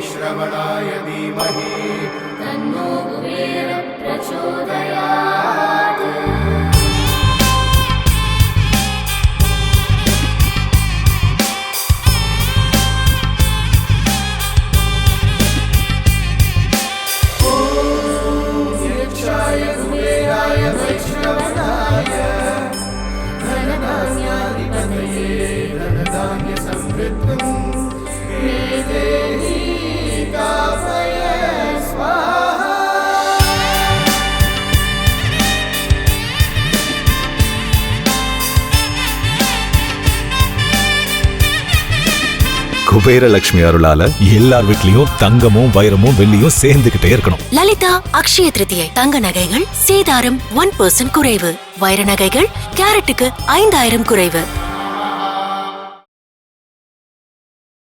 श्रवणाय धीमहि तन्नो कुबेर प्रचोदयात्। यक्षाय कुबेराय वैश्रवणाय धनधान्याधिपतये धनधान्य समृद्धं मे देहि दापय स्वाहा। குபேரலட்சுமி அருளால எல்லார் வீட்லயும் தங்கமும் வைரமும் வெள்ளியும் சேர்ந்துகிட்டே இருக்கணும். லலிதா அக்ஷய திருதியை தங்க நகைகள் சேதாரம் 1% குறைவு, வைர நகைகள் கேரட்டுக்கு 5000 குறைவு.